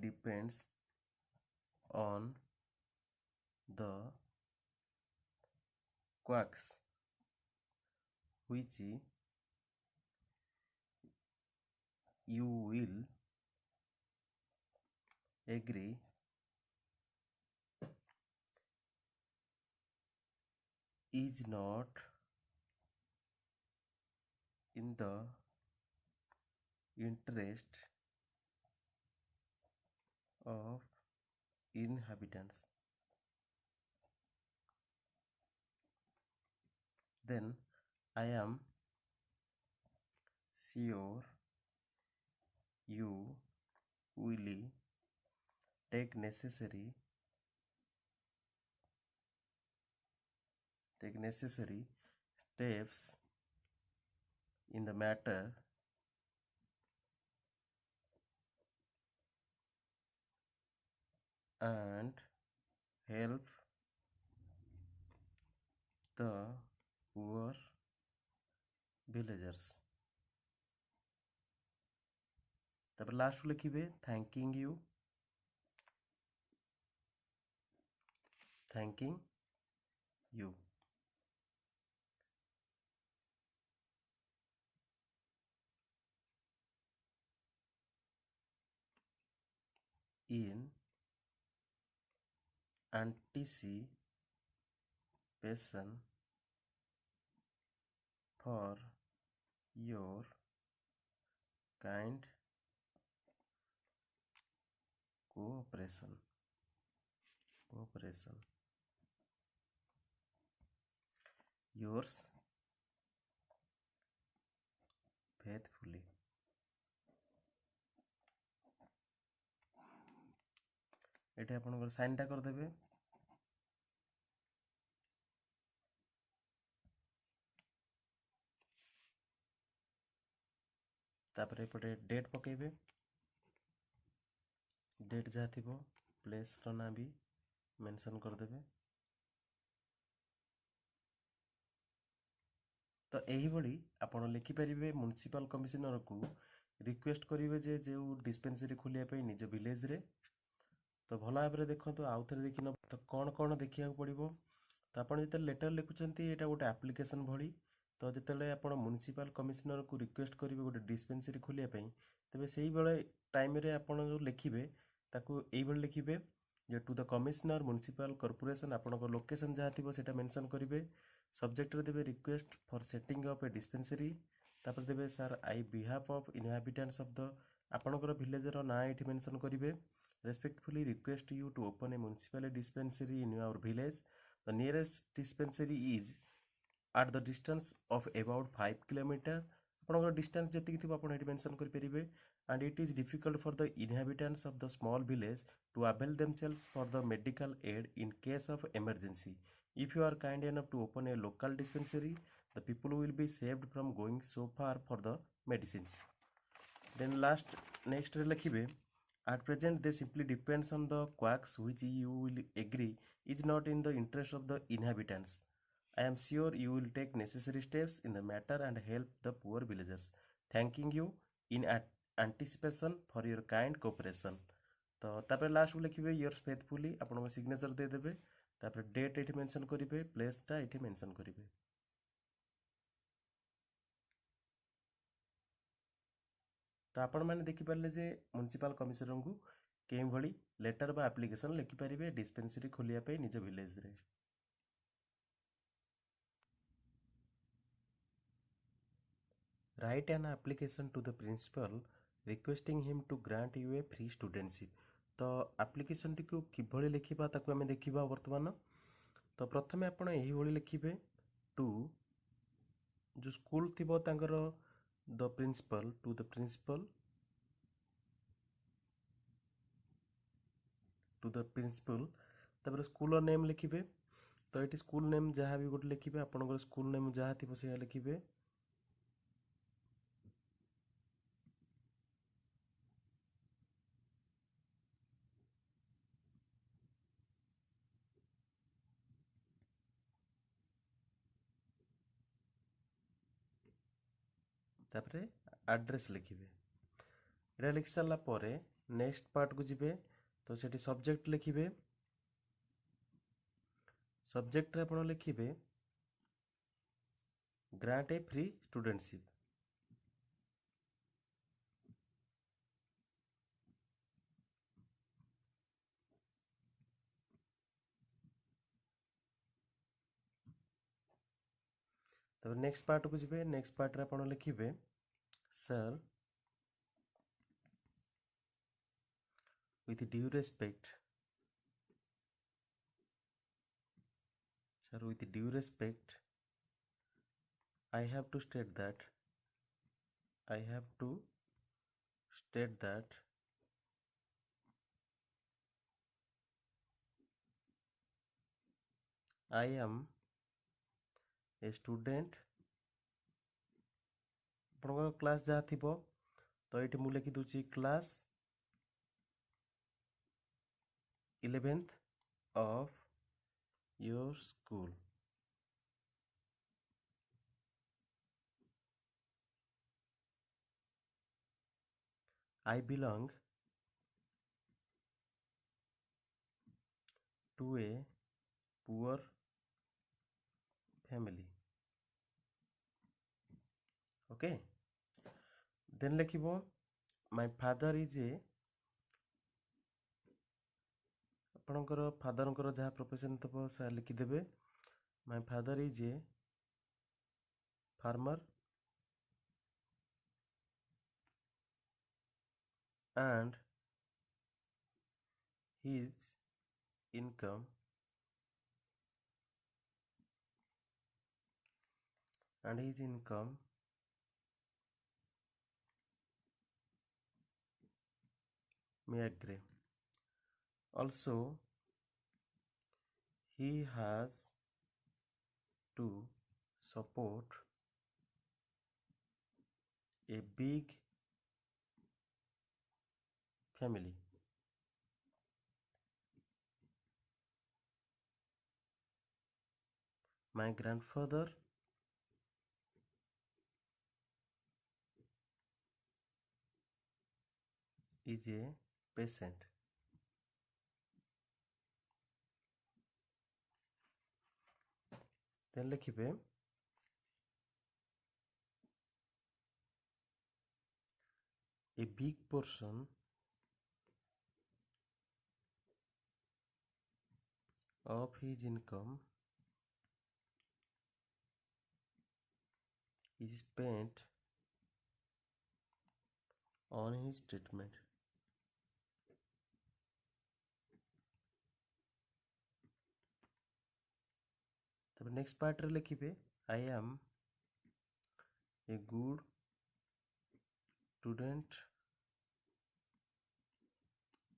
[SPEAKER 1] depends on the quacks which you will agree is not in the interest of inhabitants, then I am sure you will take necessary steps in the matter and help the poor villagers. तापर last लिखिबे thanking you in anticipation for your kind cooperation. Yours faithfully. एटे आपन साइनटा करदेवे तापर एपटे date पकेबे date जहाँ थी place ना भी mention करदेवे तो यही भली आपण लिखिपारे म्युनिसिपल कमिशनर को रिक्वेस्ट करेंगे जे जो डिस्पेंसरी खोलिया निज विलेज रे तो भल भाव में देखो आउ थे देखी न तो कौन कौन देखा पड़ो तो आप जो लेटर लिखुंट यहाँ गोटे आप्लिकेसन भली तो जिते आप म्युनिसिपल कमिशनर को रिक्वेस्ट करेंगे गोटे डिस्पेंसरी खोलिया तेज से टाइम आप लिखे ताकू यही लिखे जे to the commissioner municipal corporation आपण लोकेशन जहाँ थी से मेंशन करेंगे सब्जेक्ट रे देबे request for setting up a dispensary तापर देबे sir I behalf of inhabitants of the आपणकर विलेज रो ना एठी मेंशन करेंगे respectfully request you to open a municipal dispensary in your village the nearest dispensary is at the distance of about 5 kilometer आपनकर distance जति थी आपण एठी मेंशन कर परिबे and it is difficult for the inhabitants of the small village to avail themselves for the medical aid in case of emergency. If you are kind enough to open a local dispensary, the people will be saved from going so far for the medicines. Then next लिखिबे at present they simply depends on the quacks which you will agree is not in the interest of the inhabitants. I am sure you will take necessary steps in the matter and help the poor villagers. Thanking you in anticipation for your kind cooperation. तो तापर last को लिखिबे yours faithfully आपन signature दे देबे तापर date एठी mention करिवे place टा एठी मेंशन करिवे तो आपण माने देखि पारले जे म्युनिसिपल कमिशनर को केम भली लेटर बा एप्लीकेशन लिखि पारिबे डिस्पेंसरी खोलिया पे निज विलेज रे Write an application to the principal requesting him to grant you a free studentship. तो application टी को किभली लिखिबा ताकू हमें देखिबा वर्तमान तो प्रथमे आपण एही भली लिखिबे टू जो स्कूल थिबो तांकर the principal to the principal तापर स्कूल नेम लिखिबे तो एटी स्कूल नेम जहाँ भी गोटे लिखिबे आपनकर स्कूल नेम जहाँ थिबो से लिखिबे तापरे एड्रेस लिखिबे एटा लिखि सारला परे नेक्स्ट पार्ट को जिबे तो सेठी सब्जेक्ट लिखिबे सब्जेक्ट रे आपण लिखिबे ग्रांट ए फ्री स्टूडेंटशिप तो नेक्स्ट पार्ट को जिबे नेक्स्ट पार्ट रे आपण लिखिबे sir with due respect I have to state that I am a student आपन क्लास जहाँ थिबो तो ये मु लिखि दूची class 11th of your school I belong to a poor family okay then लिखिबो my father is a आपणकर father जहाँ प्रोफेशन थब से लिखिदेवे my father is a farmer and his income may agree. Also, he has to support a big family. My grandfather is a patient. Then लिखिबे a big portion of his income is spent on his treatment. तब next part रे लिखिबे I am a good student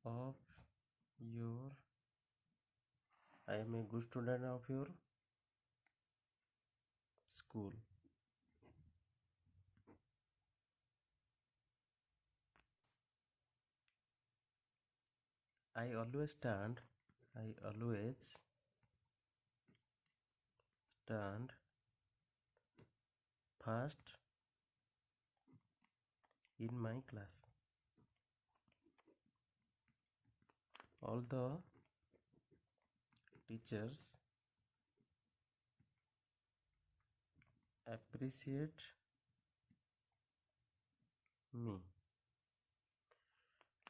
[SPEAKER 1] of your school I always stand first in my class. All the teachers appreciate me.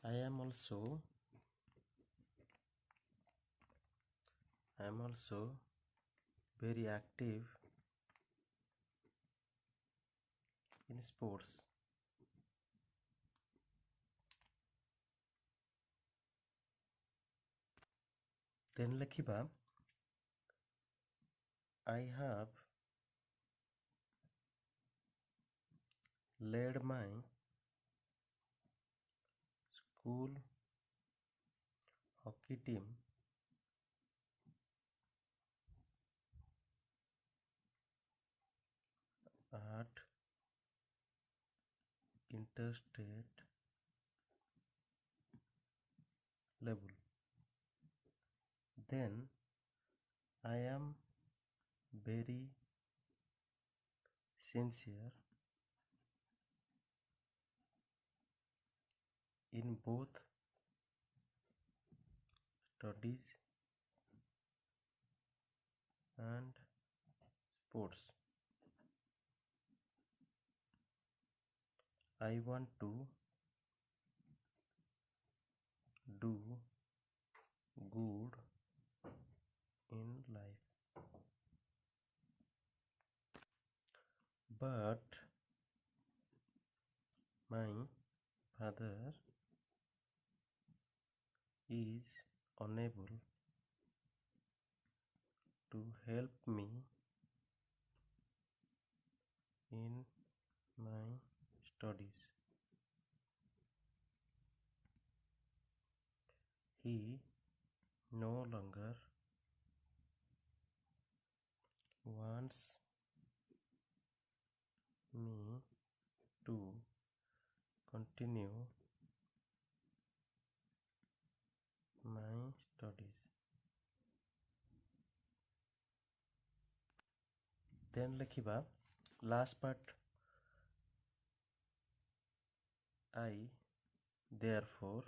[SPEAKER 1] I am also very active in sports. Then ଲେଖିବା I have led my school hockey team at interstate level. Then I am very sincere in both studies and sports. I want to do good in life, but my father is unable to help me in my studies. He no longer wants me to continue my studies. Then ଲେଖିବା last part I therefore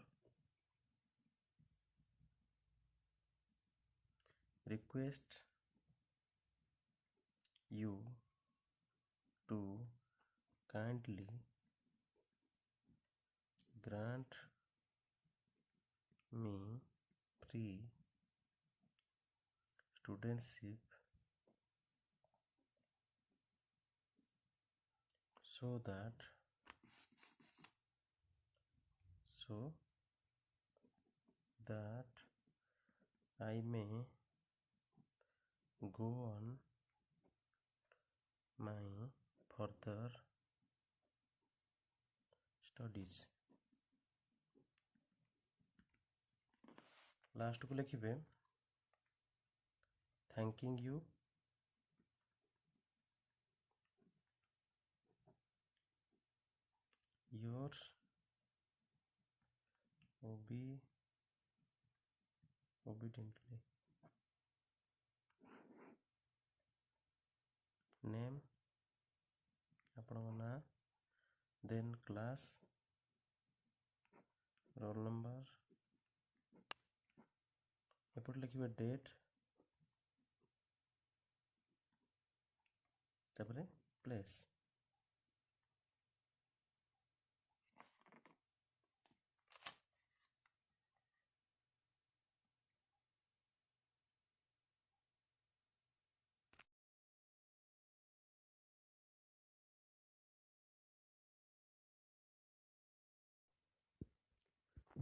[SPEAKER 1] request you to kindly grant me free studentship so that I may go on my further studies. Last को लिखिबे thanking you yours obediently. Name ଆପଣଙ୍କ ନାଁ, then class, roll number, ଏପଟେ ଲେଖିବେ date, ତାପରେ place.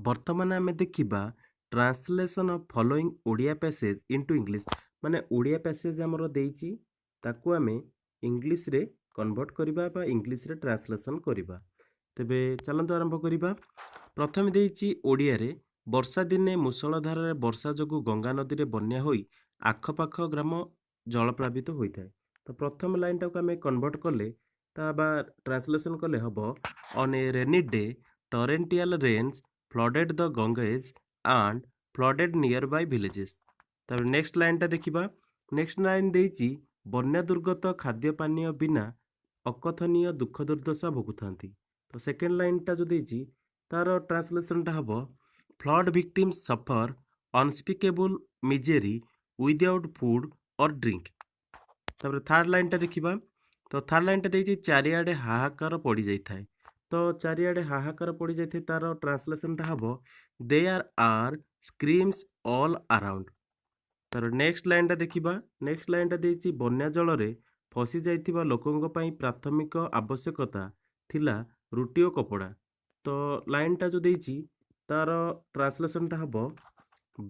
[SPEAKER 1] ବର୍ତ୍ତମାନ ଆମେ ଦେଖିବା translation of following Odia passage into English, ମାନେ ଓଡ଼ିଆ ପ୍ୟାସେଜ୍ ଆମର ଦେଇଛି ତାକୁ ଆମେ ଇଂଲିଶରେ କନଭର୍ଟ କରିବା ବା ଇଂଲିଶରେ ଟ୍ରାନ୍ସଲେସନ୍ କରିବା। ତେବେ ଚାଲନ୍ତୁ ଆରମ୍ଭ କରିବା। ପ୍ରଥମେ ଦେଇଛି ଓଡ଼ିଆରେ ବର୍ଷା ଦିନେ ମୂଷଳଧାରାରେ ବର୍ଷା ଯୋଗୁଁ ଗଙ୍ଗା ନଦୀରେ ବନ୍ୟା ହୋଇ ଆଖପାଖ ଗ୍ରାମ ଜଳପ୍ଳାବିତ ହୋଇଥାଏ। ତ ପ୍ରଥମ ଲାଇନଟାକୁ ଆମେ କନଭର୍ଟ କଲେ ତା ବା ଟ୍ରାନ୍ସଲେସନ୍ କଲେ ହେବ on a rainy day torrential rains flooded the Ganges and flooded nearby villages. ତାପରେ ନେକ୍ସଟ ଲାଇନଟା ଦେଖିବା। ନେକ୍ସଟ ଲାଇନ ଦେଇଛି ବନ୍ୟା ଦୁର୍ଗତ ଖାଦ୍ୟ ପାନୀୟ ବିନା ଅକଥନୀୟ ଦୁଃଖ ଦୁର୍ଦ୍ଦଶା ଭୋଗୁଥାନ୍ତି। ତ ସେକେଣ୍ଡ ଲାଇନଟା ଯେଉଁ ଦେଇଛି ତାର ଟ୍ରାନ୍ସଲେସନଟା ହେବ ଫ୍ଲଡ୍ ଭିକ୍ଟିମ୍ସ ସଫର ଅନସ୍ପିକେବୁଲ୍ ମିଜେରୀ ୱିଦାଉଟ୍ ଫୁଡ୍ ଅର୍ ଡ୍ରିଙ୍କ। ତାପରେ ଥାର୍ଡ଼ ଲାଇନଟା ଦେଖିବା। ତ ଥାର୍ଡ଼ ଲାଇନଟା ଦେଇଛି ଚାରିଆଡ଼େ ହାହାକାର ପଡ଼ିଯାଇଥାଏ। ତ ଚାରିଆଡ଼େ ହାହାକାର ପଡ଼ିଯାଇଥାଏ ତାର ଟ୍ରାନ୍ସଲେସନଟା ହେବ ଦେୟାର ଆର୍ ସ୍କ୍ରିମ୍ସ ଅଲ୍ ଆରାଉଣ୍ଡ। ତାର ନେକ୍ସଟ ଲାଇନଟା ଦେଖିବା। ନେକ୍ସଟ ଲାଇନଟା ଦେଇଛି ବନ୍ୟା ଜଳରେ ଫସି ଯାଇଥିବା ଲୋକଙ୍କ ପାଇଁ ପ୍ରାଥମିକ ଆବଶ୍ୟକତା ଥିଲା ରୁଟି ଓ କପଡ଼ା। ତ ଲାଇନଟା ଯେଉଁ ଦେଇଛି ତାର ଟ୍ରାନ୍ସଲେସନଟା ହେବ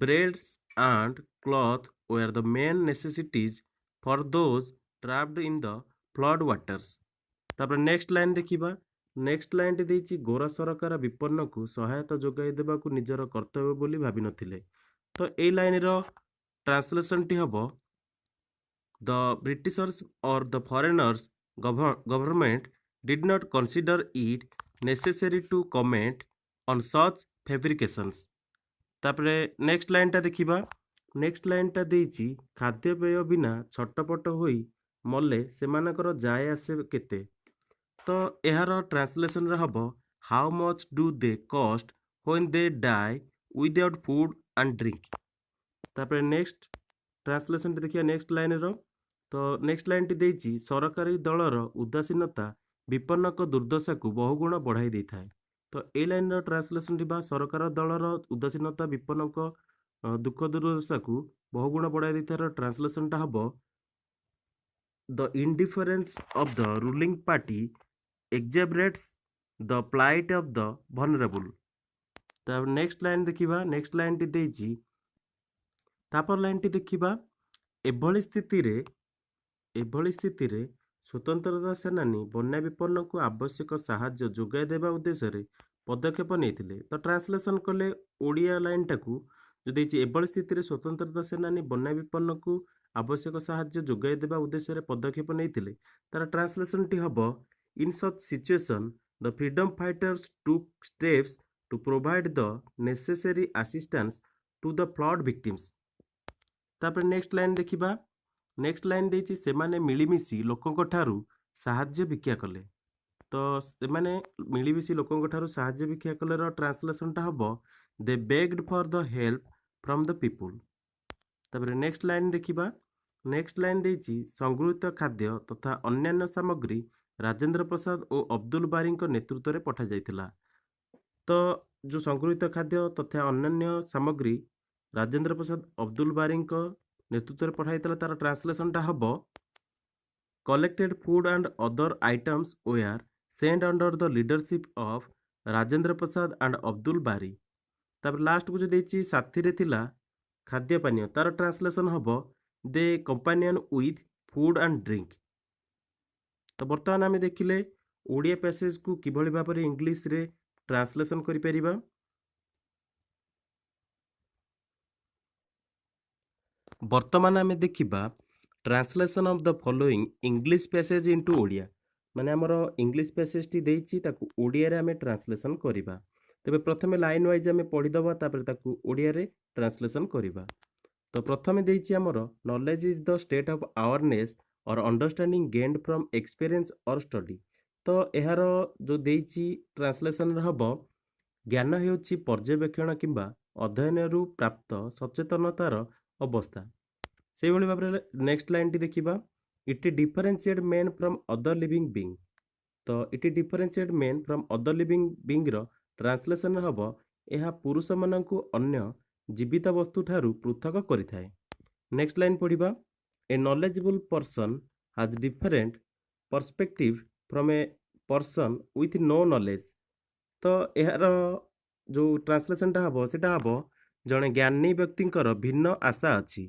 [SPEAKER 1] breads and cloth were the main necessities for those trapped in the flood waters. ତାପରେ ନେକ୍ସଟ ଲାଇନ ଦେଖିବା। ନେକ୍ସଟ ଲାଇନଟି ଦେଇଛି ଗୋରା ସରକାର ବିପନ୍ନକୁ ସହାୟତା ଯୋଗାଇ ଦେବାକୁ ନିଜର କର୍ତ୍ତବ୍ୟ ବୋଲି ଭାବିନଥିଲେ। ତ ଏଇ ଲାଇନର ଟ୍ରାନ୍ସଲେସନଟି ହେବ the Britishers or the foreigners government did not consider it necessary to comment on such fabrications. ତାପରେ ନେକ୍ସଟ ଲାଇନଟା ଦେଖିବା। ନେକ୍ସଟ ଲାଇନଟା ଦେଇଛି ଖାଦ୍ୟପେୟ ବିନା ଛଟପଟ ହୋଇ ମଲେ ସେମାନଙ୍କର ଯାଏ ଆସେ କେତେ। ତ ଏହାର ଟ୍ରାନ୍ସଲେସନରେ ହେବ ହାଉ ମଚ୍ ଡୁ ଦେ କଷ୍ଟ when they die without food and drink. ତାପରେ ନେକ୍ସଟ ଟ୍ରାନ୍ସଲେସନଟି ଦେଖିବା ନେକ୍ସଟ ଲାଇନର। ତ ନେକ୍ସଟ ଲାଇନଟି ଦେଇଛି ସରକାରୀ ଦଳର ଉଦାସୀନତା ବିପନ୍ନଙ୍କ ଦୁର୍ଦ୍ଦଶାକୁ ବହୁଗୁଣ ବଢ଼ାଇ ଦେଇଥାଏ। ତ ଏଇ ଲାଇନର ଟ୍ରାନ୍ସଲେସନଟି ବା ସରକାର ଦଳର ଉଦାସୀନତା ବିପନ୍ନଙ୍କ ଦୁଃଖ ଦୁର୍ଦ୍ଦଶାକୁ ବହୁଗୁଣ ବଢ଼ାଇ ଦେଇଥିବାର ଟ୍ରାନ୍ସଲେସନଟା ହେବ the indifference of the ruling party exacerbates the plight of the vulnerable. ତାପରେ ନେକ୍ସଟ ଲାଇନ ଦେଖିବା। ନେକ୍ସଟ ଲାଇନଟି ଦେଇଛି ତାପରେ ଲାଇନଟି ଦେଖିବା ଏଭଳି ସ୍ଥିତିରେ ସ୍ୱତନ୍ତ୍ରତା ସେନାନୀ ବନ୍ୟା ବିପନ୍ନଙ୍କୁ ଆବଶ୍ୟକ ସାହାଯ୍ୟ ଯୋଗାଇ ଦେବା ଉଦ୍ଦେଶ୍ୟରେ ପଦକ୍ଷେପ ନେଇଥିଲେ। ତ ଟ୍ରାନ୍ସଲେସନ କଲେ ଓଡ଼ିଆ ଲାଇନଟାକୁ ଯେଉଁ ଦେଇଛି ଏଭଳି ସ୍ଥିତିରେ ସ୍ୱତନ୍ତ୍ରତା ସେନାନୀ ବନ୍ୟା ବିପନ୍ନକୁ ଆବଶ୍ୟକ ସାହାଯ୍ୟ ଯୋଗାଇ ଦେବା ଉଦ୍ଦେଶ୍ୟରେ ପଦକ୍ଷେପ ନେଇଥିଲେ। ତାର ଟ୍ରାନ୍ସଲେସନଟି ହେବ In such situation, the freedom fighters took steps to provide the necessary assistance to the flood victims। ତାପରେ ନେକ୍ସଟ ଲାଇନ ଦେଖିବା। ନେକ୍ସଟ ଲାଇନ ଦେଇଛି ସେମାନେ ମିଳିମିଶି ଲୋକଙ୍କ ଠାରୁ ସାହାଯ୍ୟ ଭିକ୍ଷା କଲେ। ତ ସେମାନେ ମିଳିମିଶି ଲୋକଙ୍କ ଠାରୁ ସାହାଯ୍ୟ ଭିକ୍ଷା କଲେର ଟ୍ରାନ୍ସଲେସନଟା ହେବ they begged for the help from the people. ତାପରେ ନେକ୍ସଟ ଲାଇନ ଦେଖିବା। ନେକ୍ସଟ ଲାଇନ ଦେଇଛି ସଂଗୃହୀତ ଖାଦ୍ୟ ତଥା ଅନ୍ୟାନ୍ୟ ସାମଗ୍ରୀ ରାଜେନ୍ଦ୍ର ପ୍ରସାଦ ଓ ଅବଦୁଲ ବାରୀଙ୍କ ନେତୃତ୍ୱରେ ପଠାଯାଇଥିଲା। ତ ଯେଉଁ ସଂଗୃହୀତ ଖାଦ୍ୟ ତଥା ଅନ୍ୟାନ୍ୟ ସାମଗ୍ରୀ ରାଜେନ୍ଦ୍ର ପ୍ରସାଦ ଅବଦୁଲ ବାରୀଙ୍କ ନେତୃତ୍ୱରେ ପଠାଯାଇଥିଲା ତାର ଟ୍ରାନ୍ସଲେସନଟା ହେବ collected food and other items were sent under the leadership of Rajendra Prasad and Abdul Bari. ତାପରେ ଲାଷ୍ଟକୁ ଯେଉଁ ଦେଇଛି ସାଥିରେ ଥିଲା ଖାଦ୍ୟ ପାନୀୟ ତାର ଟ୍ରାନ୍ସଲେସନ ହେବ they companion with food and drink. ତ ବର୍ତ୍ତମାନ ଆମେ ଦେଖିଲେ ଓଡ଼ିଆ ପ୍ୟାସେଜକୁ କିଭଳି ଭାବରେ ଇଂଲିଶରେ ଟ୍ରାନ୍ସଲେସନ କରିପାରିବା। ବର୍ତ୍ତମାନ ଆମେ ଦେଖିବା translation of the following English passage into Odia. ମାନେ ଆମର ଇଂଲିଶ ପ୍ୟାସେଜଟି ଦେଇଛି ତାକୁ ଓଡ଼ିଆରେ ଆମେ ଟ୍ରାନ୍ସଲେସନ କରିବା। ତେବେ ପ୍ରଥମେ ଲାଇନ୍ ୱାଇଜ୍ ଆମେ ପଢ଼ିଦେବା ତାପରେ ତାକୁ ଓଡ଼ିଆରେ ଟ୍ରାନ୍ସଲେସନ କରିବା। ତ ପ୍ରଥମେ ଦେଇଛି ଆମର knowledge is the state of awareness or understanding gained from experience or study. ତ ଏହାର ଯେଉଁ ଦେଇଛି ଟ୍ରାନ୍ସଲେସନରେ ହେବ ଜ୍ଞାନ ହେଉଛି ପର୍ଯ୍ୟବେକ୍ଷଣ କିମ୍ବା ଅଧ୍ୟୟନରୁ ପ୍ରାପ୍ତ ସଚେତନତାର ଅବସ୍ଥା। ସେଇଭଳି ଭାବରେ ନେକ୍ସଟ ଲାଇନଟି ଦେଖିବା it differentiate men from other living being. ତ it differentiate men from other living ବିଙ୍ଗର ଟ୍ରାନ୍ସଲେସନ ହେବ ଏହା ପୁରୁଷମାନଙ୍କୁ ଅନ୍ୟ ଜୀବିତ ବସ୍ତୁ ଠାରୁ ପୃଥକ କରିଥାଏ। ନେକ୍ସଟ ଲାଇନ ପଢ଼ିବା a knowledgeable person has different perspective from a person with no knowledge. ତ ଏହାର ଯେଉଁ ଟ୍ରାନ୍ସଲେସନଟା ହେବ ସେଇଟା ହେବ ଜଣେ ଜ୍ଞାନୀ ବ୍ୟକ୍ତିଙ୍କର ଭିନ୍ନ ଆଶା ଅଛି।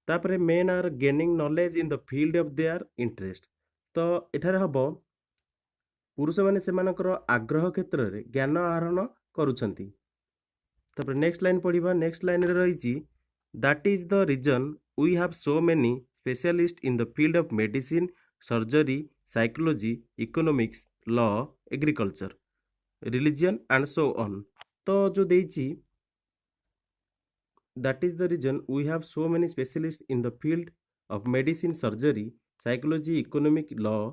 [SPEAKER 1] ତାପରେ main R gaining knowledge in the field of there interest. ତ ଏଠାରେ ହେବ ପୁରୁଷମାନେ ସେମାନଙ୍କର ଆଗ୍ରହ କ୍ଷେତ୍ରରେ ଜ୍ଞାନ ଆହରଣ କରୁଛନ୍ତି। ତାପରେ ନେକ୍ସଟ ଲାଇନ ପଢ଼ିବା। ନେକ୍ସଟ ଲାଇନରେ ରହିଛି that is the reason we have so many specialist in the field of medicine surgery psychology economics law agriculture religion and so on. ତ ଯେଉଁ ଦେଇଛି that is the reason we have so many specialist in the field of medicine, surgery, psychology, economic law,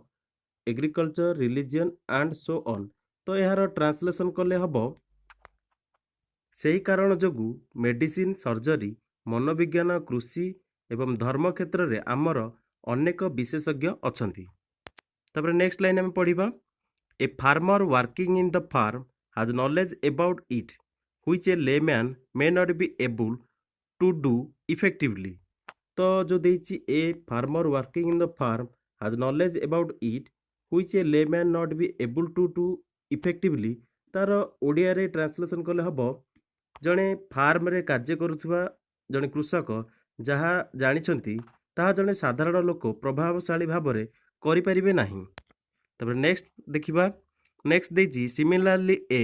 [SPEAKER 1] agriculture, religion and so on। ତ ଏହାର translation କଲେ ହେବ ସେହି କାରଣ ଯୋଗୁଁ ମେଡ଼ିସିନ, ସର୍ଜରୀ, ମନୋବିଜ୍ଞାନ, କୃଷି ଏବଂ ଧର୍ମ କ୍ଷେତ୍ରରେ ଆମର ଅନେକ ବିଶେଷଜ୍ଞ ଅଛନ୍ତି। ତାପରେ ନେକ୍ସଟ ଲାଇନ୍ ଆମେ ପଢ଼ିବା। A farmer working in the farm has knowledge about it which a layman may not be able to do effectively. ତ ଯେଉଁ ଦେଇଛି a farmer working in the farm has knowledge about it which a layman not be able to do effectively, ତାର ଓଡ଼ିଆରେ translation କଲେ ହେବ ଜଣେ ଫାର୍ମରେ କାର୍ଯ୍ୟ କରୁଥିବା ଜଣେ କୃଷକ ଯାହା ଜାଣିଛନ୍ତି ତାହା ଜଣେ ସାଧାରଣ ଲୋକ ପ୍ରଭାବଶାଳୀ ଭାବରେ କରିପାରିବେ ନାହିଁ। ତାପରେ ନେକ୍ସଟ ଦେଖିବା। ନେକ୍ସଟ ଦେଇଛି similarly a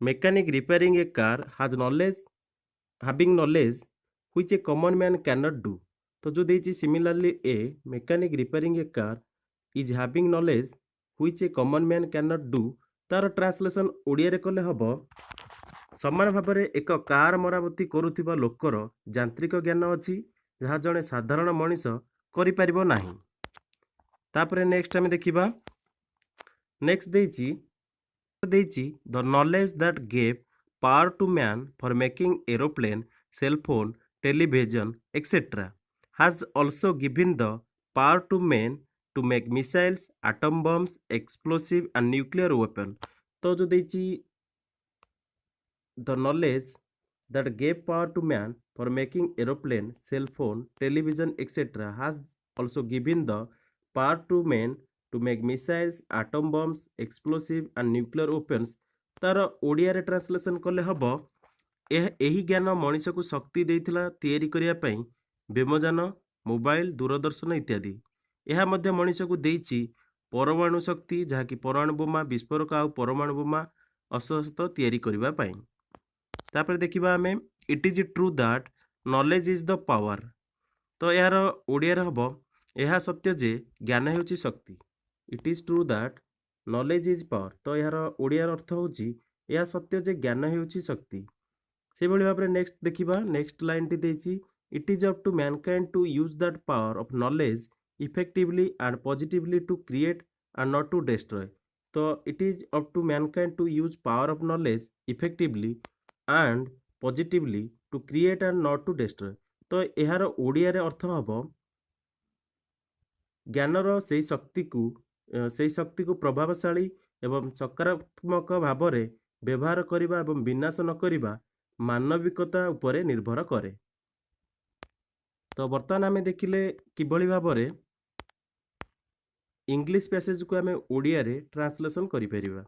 [SPEAKER 1] mechanic repairing a car has knowledge having knowledge which a common man can not do. ତ ଯେଉଁ ଦେଇଛି similarly a mechanic repairing a car is having knowledge which a common man can not do, ତାର translation ଓଡ଼ିଆରେ କଲେ ହେବ ସମାନ ଭାବରେ ଏକ କାର୍ ମରାମତି କରୁଥିବା ଲୋକର ଯାନ୍ତ୍ରିକ ଜ୍ଞାନ ଅଛି ଯାହା ଜଣେ ସାଧାରଣ ମଣିଷ କରିପାରିବ ନାହିଁ। ତାପରେ ନେକ୍ସଟ ଆମେ ଦେଖିବା। ନେକ୍ସଟ ଦେଇଛି the knowledge that gave power to man for making aeroplane, cellphone, television etcetera has also given the power to men to make missiles, atom bombs, explosive and nuclear weapon. ତ ଯେଉଁ ଦେଇଛି the knowledge that gave power to man for making aeroplane, cell phone, television etc. has also given the power to men to make missiles, atom bombs, explosive and nuclear weapons। ତାର ଓଡ଼ିଆରେ translation କଲେ ହେବ ଏହି ଜ୍ଞାନ ମଣିଷକୁ ଶକ୍ତି ଦେଇଥିଲା ତିଆରି କରିବା ପାଇଁ ବ୍ୟୋମଯାନ, ମୋବାଇଲ, ଦୂରଦର୍ଶନ ଇତ୍ୟାଦି। ଏହା ମଧ୍ୟ ମଣିଷକୁ ଦେଇଛି ପରମାଣୁ ଶକ୍ତି, ଯାହାକି ପରମାଣୁ ବୋମା ବିସ୍ଫୋରକ ଆଉ ପରମାଣୁ ବୋମା ଅସ୍ତ୍ର ତିଆରି କରିବା ପାଇଁ। ତାପରେ ଦେଖିବା ଆମେ it is true that knowledge is the power. ତ ଏହାର ଓଡ଼ିଆରେ ହେବ ଏହା ସତ୍ୟ ଯେ ଜ୍ଞାନ ହେଉଛି ଶକ୍ତି। It is true that knowledge is power. ତ ଏହାର ଓଡ଼ିଆର ଅର୍ଥ ହେଉଛି ଏହା ସତ୍ୟ ଯେ ଜ୍ଞାନ ହେଉଛି ଶକ୍ତି। ସେହିଭଳି ଭାବରେ ନେକ୍ସଟ ଦେଖିବା। ନେକ୍ସଟ ଲାଇନଟି ଦେଇଛି it is up to mankind to use that power of knowledge effectively and positively to create and not to destroy. ତ it is up to mankind to use power of knowledge effectively and positively to create and not to destroy। ତ ଏହାର ଓଡ଼ିଆରେ ଅର୍ଥ ହେବ ଜ୍ଞାନର ସେହି ଶକ୍ତିକୁ ପ୍ରଭାବଶାଳୀ ଏବଂ ସକାରାତ୍ମକ ଭାବରେ ବ୍ୟବହାର କରିବା ଏବଂ ବିନାଶ ନ କରିବା ମାନବିକତା ଉପରେ ନିର୍ଭର କରେ। ତ ବର୍ତ୍ତମାନ ଆମେ ଦେଖିଲେ କିଭଳି ଭାବରେ ଇଂଲିଶ ପ୍ୟାସେଜକୁ ଆମେ ଓଡ଼ିଆରେ ଟ୍ରାନ୍ସଲେସନ୍ କରିପାରିବା।